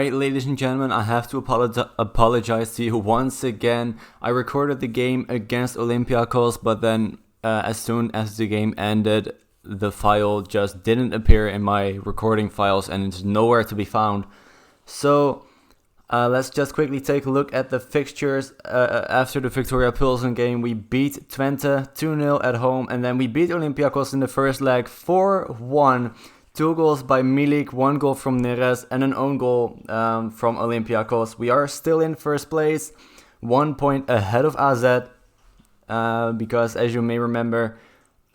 Alright, ladies and gentlemen, I have to apologize to you once again. I recorded the game against Olympiacos, but then as soon as the game ended, the file just didn't appear in my recording files and it's nowhere to be found. So let's just quickly take a look at the fixtures. After the Victoria Pilsen game, we beat Twente 2-0 at home, and then we beat Olympiacos in the first leg 4-1. 2 goals by Milik, 1 goal from Neres, and an own goal from Olympiacos. We are still in first place, 1 point ahead of AZ, because as you may remember,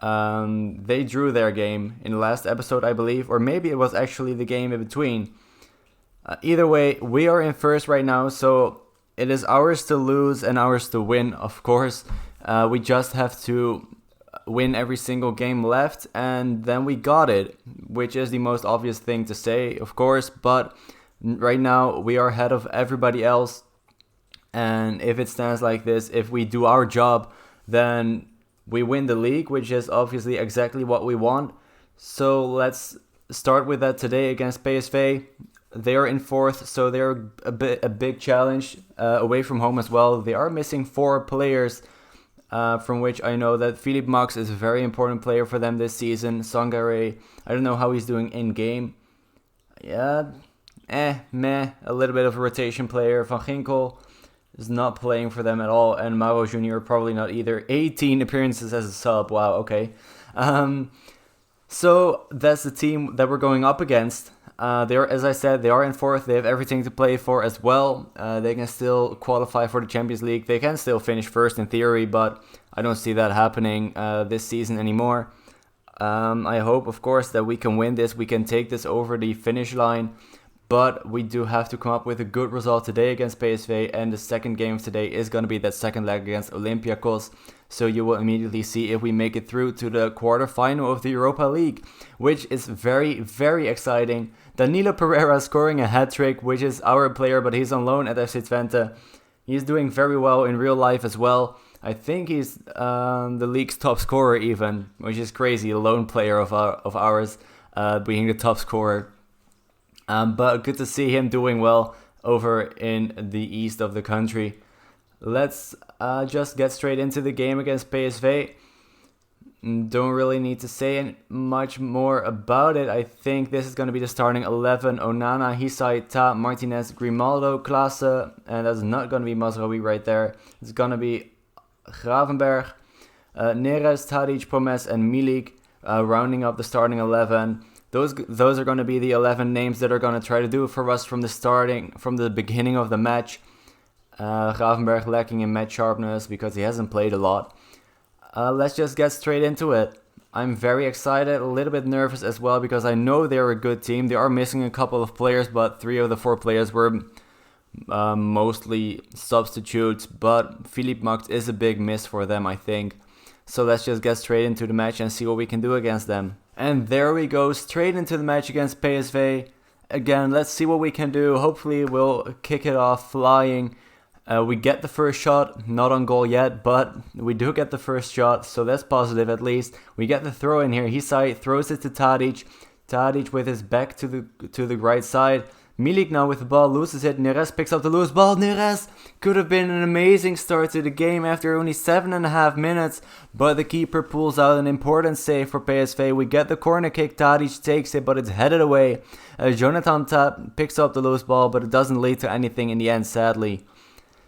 they drew their game in the last episode, I believe, or maybe it was actually the game in between. Either way, we are in first right now, so it is ours to lose and ours to win, of course. We just have to win every single game left, and then we got it, which is the most obvious thing to say, of course, but right now we are ahead of everybody else, and if it stands like this, if we do our job, then we win the league, which is obviously exactly what we want. So let's start with that today against PSV. They are in fourth, so they're a big challenge away from home as well. They are missing 4 players, from which I know that Philippe Max is a very important player for them this season. Sangare, I don't know how he's doing in game. Yeah, a little bit of a rotation player. Van Ginkel is not playing for them at all, and Mauro Jr. probably not either. 18 appearances as a sub, wow, okay. So that's the team that we're going up against. As I said, they are in fourth. They have everything to play for as well. They can still qualify for the Champions League. They can still finish first in theory, but I don't see that happening this season anymore. I hope, of course, that we can win this. We can take this over the finish line, but we do have to come up with a good result today against PSV, and the second game of today is going to be that second leg against Olympiacos. So you will immediately see if we make it through to the quarterfinal of the Europa League, which is very, very exciting. Danilo Pereira scoring a hat-trick, which is our player, but he's on loan at FC Twente. He's doing very well in real life as well. I think he's the league's top scorer even, which is crazy. A lone player of ours being the top scorer. But good to see him doing well over in the east of the country. Let's just get straight into the game against PSV. Don't really need to say much more about it. I think this is going to be the starting 11. Onana, Hisai, Ta, Martinez, Grimaldo, Klaassen. And that's not going to be Mazraoui right there. It's going to be Gravenberg, Neres, Tadic, Promes, and Milik rounding up the starting 11. Those are going to be the 11 names that are going to try to do it for us from the beginning of the match. Gravenberg lacking in match sharpness because he hasn't played a lot. Let's just get straight into it. I'm very excited, a little bit nervous as well because I know they're a good team. They are missing a couple of players, but 3 of the 4 players were mostly substitutes. But Philippe Max is a big miss for them, I think. So let's just get straight into the match and see what we can do against them. And there we go, straight into the match against PSV. Again, let's see what we can do. Hopefully we'll kick it off flying. We get the first shot, not on goal yet, but we do get the first shot, so that's positive at least. We get the throw in here. Hisai throws it to Tadic. Tadic with his back to the right side. Milik now with the ball, loses it. Neres picks up the loose ball. Neres could have been an amazing start to the game after only 7.5 minutes, but the keeper pulls out an important save for PSV. We get the corner kick. Tadic takes it, but it's headed away. Jonathan Tap picks up the loose ball, but it doesn't lead to anything in the end, sadly.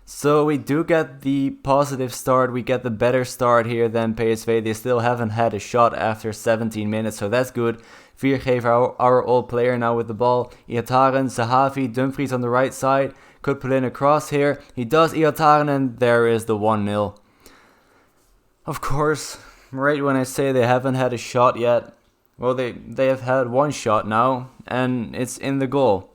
So we do get the positive start, we get the better start here than PSV. They still haven't had a shot after 17 minutes, so that's good. Viergever, our old player now with the ball. Iataren, Zahavi, Dumfries on the right side. Could put in a cross here. He does, Iataren, and there is the 1-0. Of course, right when I say they haven't had a shot yet, well, they have had 1 shot now, and it's in the goal.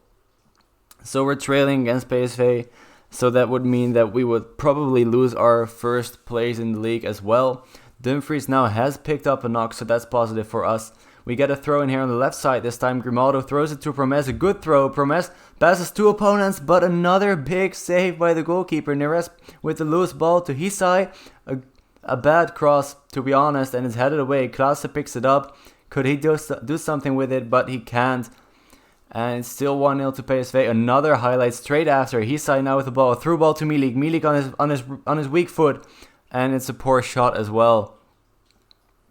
So we're trailing against PSV. So that would mean that we would probably lose our first place in the league as well. Dumfries now has picked up a knock, so that's positive for us. We get a throw in here on the left side. This time Grimaldo throws it to Promes. A good throw. Promes passes 2 opponents, but another big save by the goalkeeper. Neres with the loose ball to Hisai. A bad cross, to be honest, and it's headed away. Klaassen picks it up. Could he do something with it, but he can't. And it's still 1-0 to PSV. Another highlight straight after. Hisai now with the ball. Through ball to Milik. Milik on his weak foot. And it's a poor shot as well.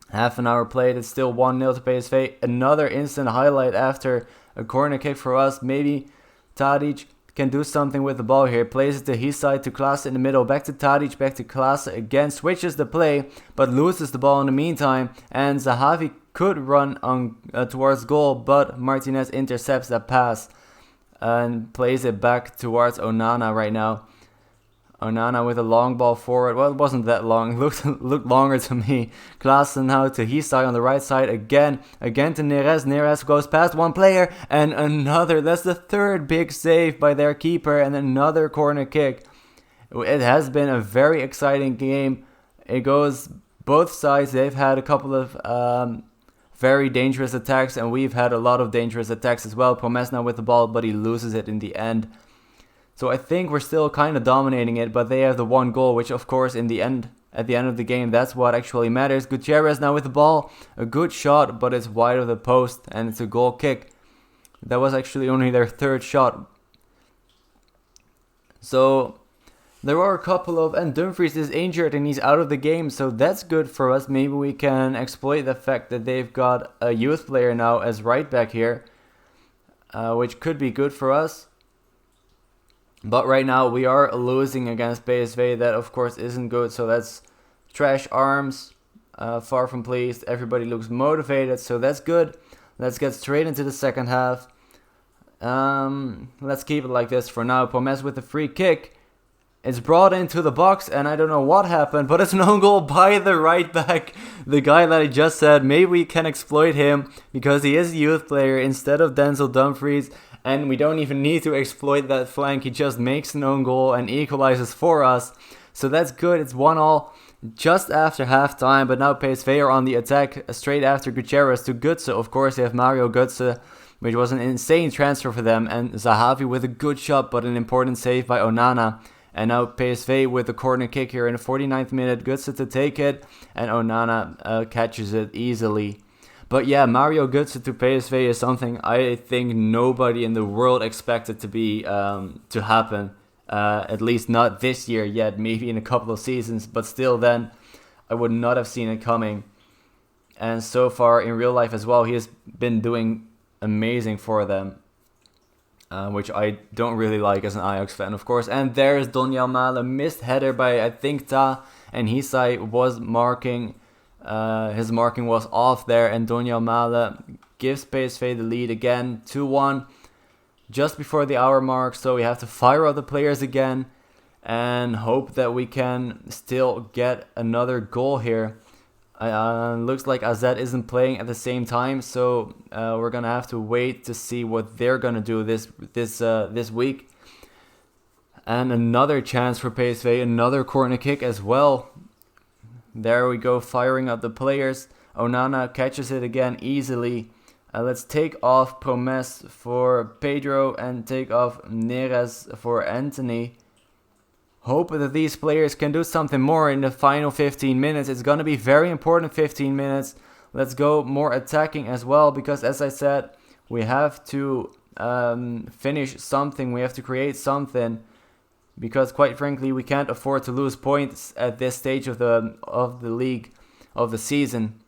Half an hour played. It's still 1-0 to PSV. Another instant highlight after a corner kick for us. Maybe Tadic can do something with the ball here. Plays it to Hisai, to Klaassen in the middle. Back to Tadic, back to Klaassen again. Switches the play, but loses the ball in the meantime. And Zahavi could run on towards goal, but Martinez intercepts that pass and plays it back towards Onana right now. Onana with a long ball forward. Well, it wasn't that long. It looked longer to me. Klaassen now to Hisai on the right side again. Again to Neres. Neres goes past one player and another. That's the third big save by their keeper and another corner kick. It has been a very exciting game. It goes both sides. They've had a couple of very dangerous attacks, and we've had a lot of dangerous attacks as well. Promes now with the ball, but he loses it in the end. So I think we're still kind of dominating it, but they have the one goal, which of course at the end of the game, that's what actually matters. Gutierrez now with the ball, a good shot, but it's wide of the post, and it's a goal kick. That was actually only their third shot. So there are a couple of, and Dumfries is injured and he's out of the game, so that's good for us. Maybe we can exploit the fact that they've got a youth player now as right back here, which could be good for us. But right now we are losing against PSV. That of course isn't good. So that's trash arms. Far from pleased. Everybody looks motivated. So that's good. Let's get straight into the second half. Let's keep it like this for now. Promes with the free kick. It's brought into the box and I don't know what happened, but it's an own goal by the right back. The guy that I just said, maybe we can exploit him because he is a youth player instead of Denzel Dumfries. And we don't even need to exploit that flank. He just makes an own goal and equalizes for us. So that's good. It's 1-1 just after halftime. But now PSV are on the attack straight after Gutierrez to Götze. Of course, they have Mario Götze, which was an insane transfer for them. And Zahavi with a good shot, but an important save by Onana. And now PSV with the corner kick here in the 49th minute. Götze to take it. And Onana catches it easily. But yeah, Mario Götze to PSV is something I think nobody in the world expected to happen. At least not this year yet, maybe in a couple of seasons. But still then, I would not have seen it coming. And so far in real life as well, he has been doing amazing for them. Which I don't really like as an Ajax fan, of course. And there's Donyal Male, missed header by, I think, Ta. And Hisai was marking. His marking was off there, and Donyal Male gives PSV the lead again, 2-1, just before the hour mark. So we have to fire up the players again and hope that we can still get another goal here. Looks like AZ isn't playing at the same time, so we're gonna have to wait to see what they're gonna do this week. And another chance for PSV, another corner kick as well. There we go, firing up the players. Onana catches it again easily. Let's take off Promes for Pedro and take off Neres for Anthony. Hope that these players can do something more in the final 15 minutes. It's going to be very important 15 minutes. Let's go more attacking as well, because as I said, we have to finish something. We have to create something. Because quite frankly, we can't afford to lose points at this stage of the league, of the season.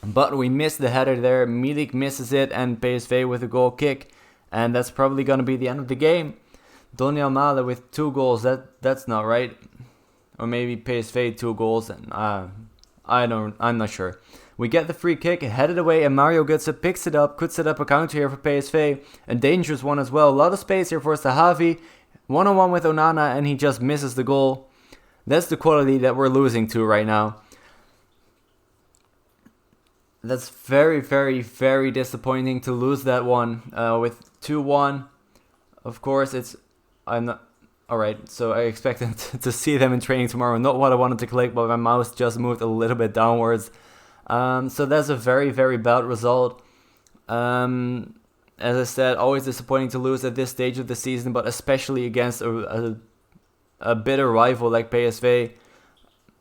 But we missed the header there. Milik misses it, and PSV with a goal kick, and that's probably going to be the end of the game. Donyal Male with 2 goals. That's not right, or maybe PSV 2 goals. And I'm not sure. We get the free kick, headed away, and Mario Götze picks it up. Could set up a counter here for PSV, a dangerous one as well. A lot of space here for Zahavi. 1-on-1 with Onana, and he just misses the goal. That's the quality that we're losing to right now. That's very, very, very disappointing to lose that one with 2-1. Of course, I'm not... Alright, so I expected to see them in training tomorrow. Not what I wanted to click, but my mouse just moved a little bit downwards. So that's a very, very bad result. As I said, always disappointing to lose at this stage of the season, but especially against a bitter rival like PSV.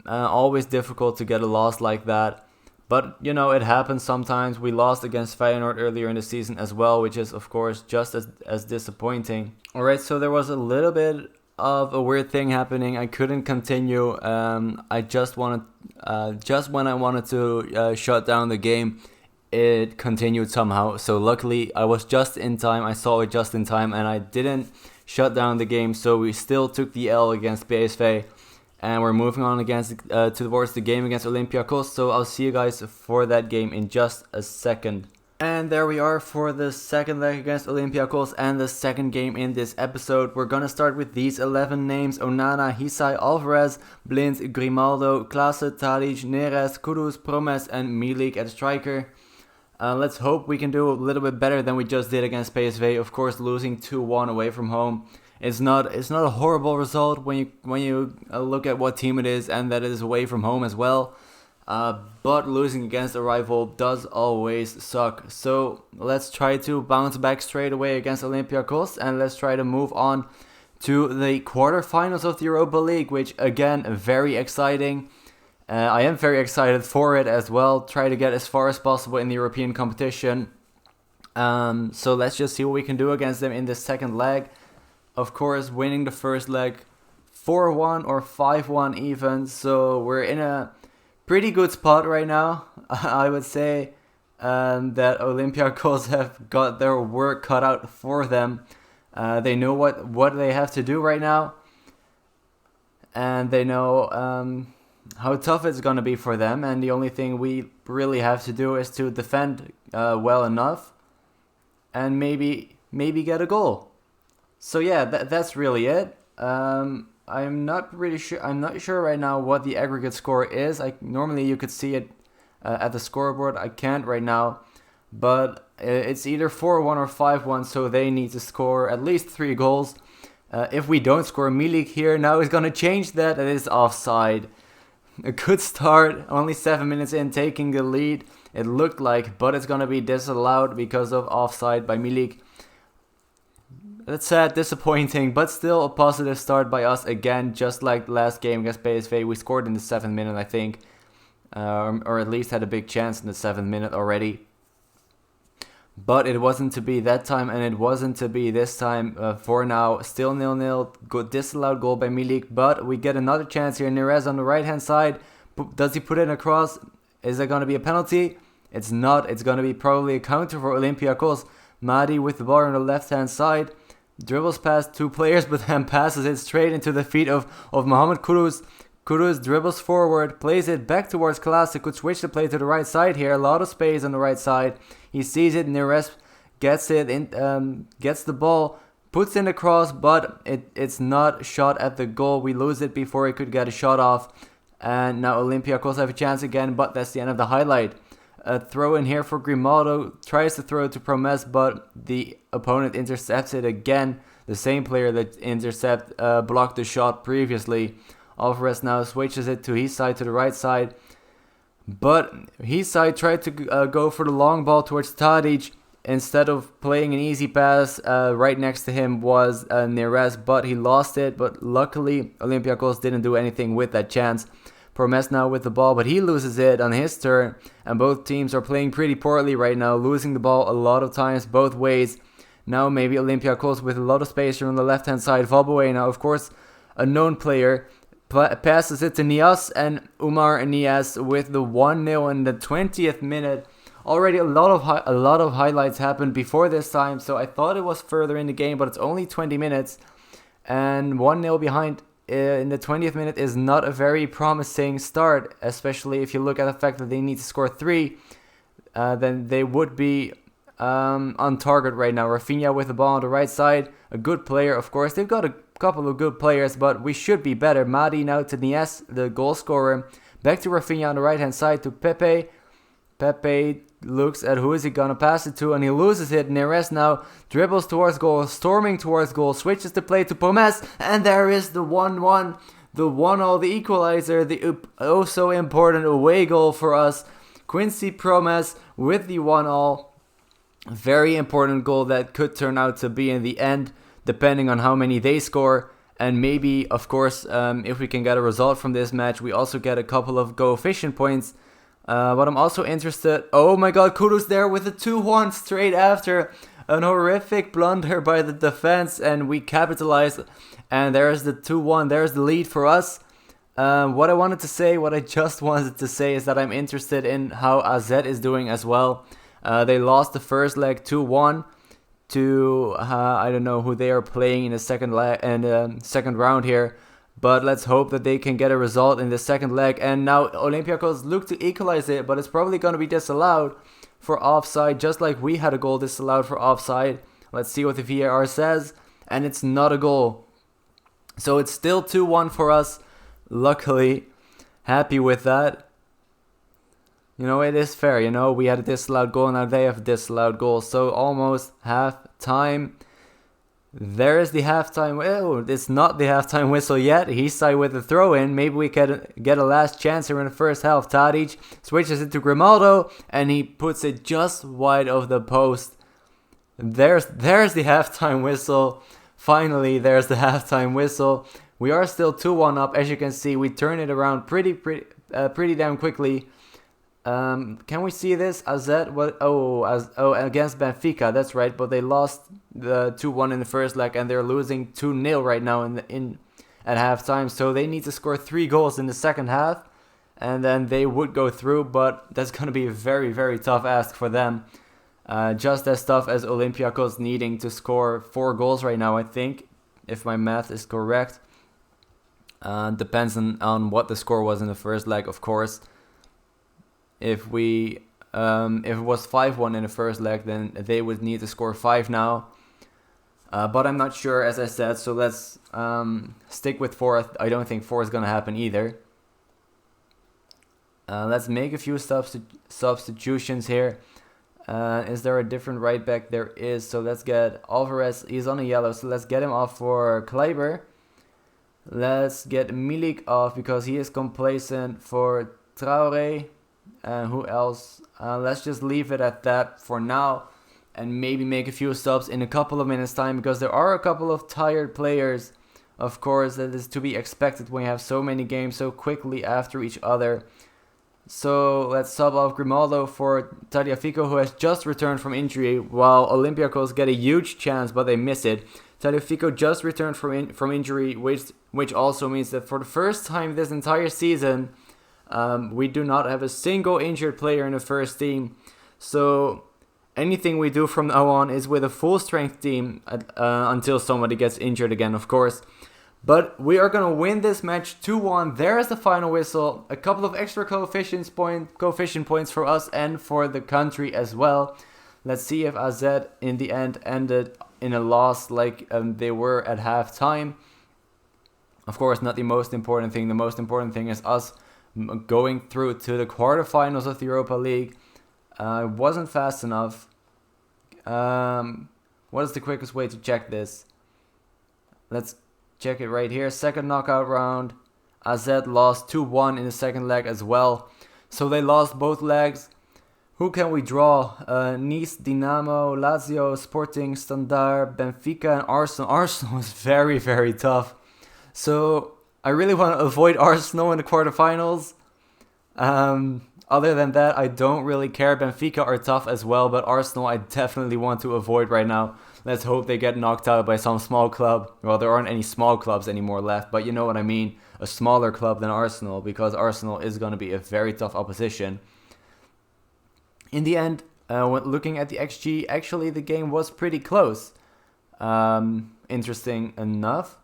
Always difficult to get a loss like that. But, it happens sometimes. We lost against Feyenoord earlier in the season as well, which is, of course, just as disappointing. Alright, so there was a little bit of a weird thing happening. I couldn't continue. I just when I wanted to shut down the game, it continued somehow. So luckily, I was just in time. I saw it just in time, and I didn't shut down the game. So we still took the L against PSV. And we're moving on towards the game against Olympiacos. So I'll see you guys for that game in just a second. And there we are for the second leg against Olympiacos and the second game in this episode. We're gonna start with these 11 names: Onana, Hisai, Alvarez, Blind, Grimaldo, Klaassen, Tadic, Neres, Kudus, Promes, and Milik at striker. Let's hope we can do a little bit better than we just did against PSV. Of course, losing 2-1 away from home. It's not a horrible result when you look at what team it is and that it is away from home as well. But losing against a rival does always suck. So let's try to bounce back straight away against Olympiacos, and let's try to move on to the quarterfinals of the Europa League, which again, very exciting. I am very excited for it as well. Try to get as far as possible in the European competition. So let's just see what we can do against them in the second leg. Of course, winning the first leg 4-1 or 5-1 even. So we're in a pretty good spot right now. I would say that Olympiacos have got their work cut out for them. They know what they have to do right now. And they know how tough it's going to be for them. And the only thing we really have to do is to defend well enough. And maybe get a goal. So yeah, that's really it. I'm not really sure. I'm not sure right now what the aggregate score is. Normally you could see it at the scoreboard. I can't right now, but it's either 4-1 or 5-1. So they need to score at least 3 goals. If we don't score, Milik here now is gonna change that. It is offside. A good start. Only 7 minutes in, taking the lead. It looked like, but it's gonna be disallowed because of offside by Milik. That's sad, disappointing, but still a positive start by us again, just like the last game against PSV. We scored in the 7th minute, I think, or at least had a big chance in the 7th minute already. But it wasn't to be that time, and it wasn't to be this time. For now, still 0-0, good disallowed goal by Milik, but we get another chance here. Neres on the right-hand side. Does he put it across? Is it going to be a penalty? It's not. It's going to be probably a counter for Olympiacos. Madi with the ball on the left-hand side. Dribbles past 2 players, but then passes it straight into the feet of Mohamed Kudus. Kudus dribbles forward, plays it back towards Klaassen. Could switch the play to the right side here. A lot of space on the right side. He sees it. Neres gets it, gets the ball, puts in the cross, but it's not shot at the goal. We lose it before he could get a shot off. And now Olympiacos have a chance again, but that's the end of the highlight. A throw in here for Grimaldo, tries to throw it to Promes, but the opponent intercepts it again. The same player that blocked the shot previously. Alvarez now switches it to his side, to the right side. But his side tried to go for the long ball towards Tadic. Instead of playing an easy pass, right next to him was Neres, but he lost it. But luckily, Olympiacos didn't do anything with that chance. Promes now with the ball, but he loses it on his turn. And both teams are playing pretty poorly right now, losing the ball a lot of times both ways. Now maybe Olympiacos with a lot of space here on the left-hand side. Valbuena now, of course, a known player, passes it to Nias, and Umar Nias with the 1-0 in the 20th minute. Already a lot of highlights happened before this time, so I thought it was further in the game, but it's only 20 minutes. And 1-0 behind in the 20th minute is not a very promising start, especially if you look at the fact that they need to score 3. Then they would be on target right now. Rafinha with the ball on the right side, a good player, of course. They've got a couple of good players, but we should be better. Madi now to Nias, the goal scorer. Back to Rafinha on the right hand side to Pepe. Pepe looks at who is he gonna pass it to, and he loses it. Neres now dribbles towards goal, storming towards goal, switches the play to Promes, and there is the 1-1, the 1-0, the equalizer, the oh so important away goal for us. Quincy Promes with the 1-0. Very important goal that could turn out to be in the end, depending on how many they score. And maybe, of course, if we can get a result from this match, we also get a couple of coefficient points. But I'm also interested. Oh my god, Kudos there with a 2-1 straight after an horrific blunder by the defense, and we capitalized. And there's the 2-1. There's the lead for us. What I just wanted to say is that I'm interested in how AZ is doing as well. They lost the first leg 2-1 to I don't know who they are playing in the second round here. But let's hope that they can get a result in the second leg. And now Olympiacos look to equalize it, but it's probably going to be disallowed for offside, just like we had a goal disallowed for offside. Let's see what the VAR says. And it's not a goal. So it's still 2-1 for us. Luckily, happy with that. It is fair. We had a disallowed goal, now they have a disallowed goal. So almost half time. There is the halftime. Oh, it's not the halftime whistle yet. He's side with the throw in. Maybe we can get a last chance here in the first half. Tadic switches it to Grimaldo and he puts it just wide of the post. There's the halftime whistle. Finally, there's the halftime whistle. We are still 2-1 up. As you can see, we turn it around pretty damn quickly. Can we see this? AZ, against Benfica, that's right, but they lost the 2-1 in the first leg and they're losing 2-0 right now at halftime, so they need to score 3 goals in the second half and then they would go through, but that's going to be a very, very tough ask for them. Just as tough as Olympiacos needing to score 4 goals right now, I think, if my math is correct. Depends on what the score was in the first leg, of course. If it was 5-1 in the first leg, then they would need to score 5 now. But I'm not sure, as I said, so let's stick with 4. I don't think 4 is going to happen either. Let's make a few substitutions here. Is there a different right back? There is, so let's get Alvarez. He's on a yellow, so let's get him off for Kleiber. Let's get Milik off because he is complacent for Traore. Who else? Let's just leave it at that for now and maybe make a few subs in a couple of minutes time because there are a couple of tired players. Of course, that is to be expected when you have so many games so quickly after each other. So let's sub off Grimaldo for Tagliafico, who has just returned from injury, while Olympiacos get a huge chance but they miss it. Tagliafico just returned from injury, which also means that for the first time this entire season, we do not have a single injured player in the first team. So anything we do from now on is with a full strength team until somebody gets injured again, of course. But we are going to win this match 2-1. There is the final whistle. A couple of extra coefficient points for us and for the country as well. Let's see if AZ in the end ended in a loss like they were at halftime. Of course, not the most important thing. The most important thing is us going through to the quarterfinals of the Europa League. It wasn't fast enough. What is the quickest way to check this? Let's check it right here. Second knockout round. AZ lost 2-1 in the second leg as well. So they lost both legs. Who can we draw? Nice, Dinamo, Lazio, Sporting, Standard, Benfica, and Arsenal. Arsenal is very, very tough. So I really want to avoid Arsenal in the quarterfinals. Other than that, I don't really care. Benfica are tough as well, but Arsenal I definitely want to avoid right now. Let's hope they get knocked out by some small club. Well, there aren't any small clubs anymore left, but you know what I mean. A smaller club than Arsenal, because Arsenal is going to be a very tough opposition. In the end, when looking at the XG, actually the game was pretty close. Interesting enough.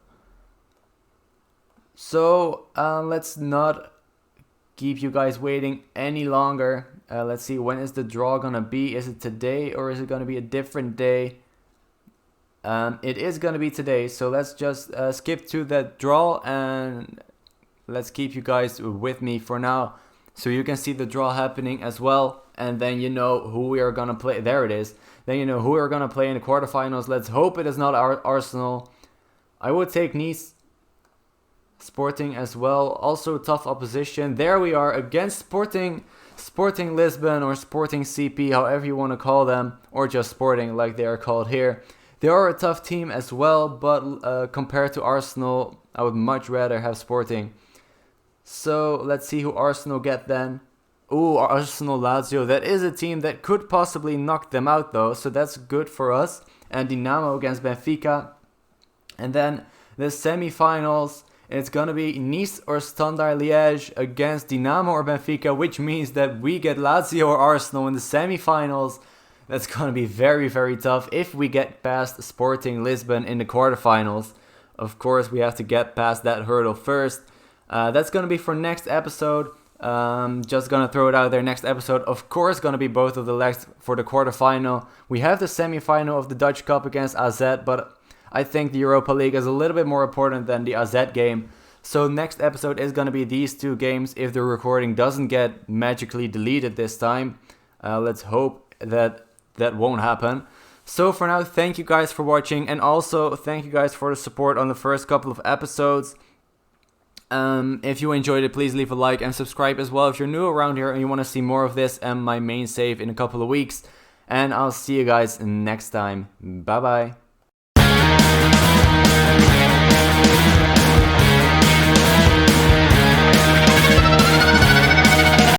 So let's not keep you guys waiting any longer. Let's see, when is the draw gonna be? Is it today or is it gonna be a different day? It is gonna be today, so let's just skip to the draw and let's keep you guys with me for now, so you can see the draw happening as well, and then you know who we are gonna play. There it is. Then you know who we are gonna play in the quarterfinals. Let's hope it is not Arsenal. I would take Nice. Sporting as well, also tough opposition. There we are against Sporting Lisbon or Sporting CP, however you want to call them, or just Sporting like they are called here. They are a tough team as well, but compared to Arsenal, I would much rather have Sporting. So let's see who Arsenal get then. Ooh, Arsenal Lazio. That is a team that could possibly knock them out though, so that's good for us. And Dinamo against Benfica. And then the semi-finals, it's going to be Nice or Standard Liège against Dinamo or Benfica, which means that we get Lazio or Arsenal in the semi-finals. That's going to be very, very tough if we get past Sporting Lisbon in the quarterfinals. Of course, we have to get past that hurdle first. That's going to be for next episode. Just going to throw it out there. Next episode, of course, going to be both of the legs for the quarterfinal. We have the semi-final of the Dutch Cup against AZ, but I think the Europa League is a little bit more important than the AZ game. So next episode is going to be these two games if the recording doesn't get magically deleted this time. Let's hope that won't happen. So for now, thank you guys for watching, and also thank you guys for the support on the first couple of episodes. If you enjoyed it, please leave a like and subscribe as well if you're new around here and you want to see more of this and my main save in a couple of weeks. And I'll see you guys next time. Bye bye.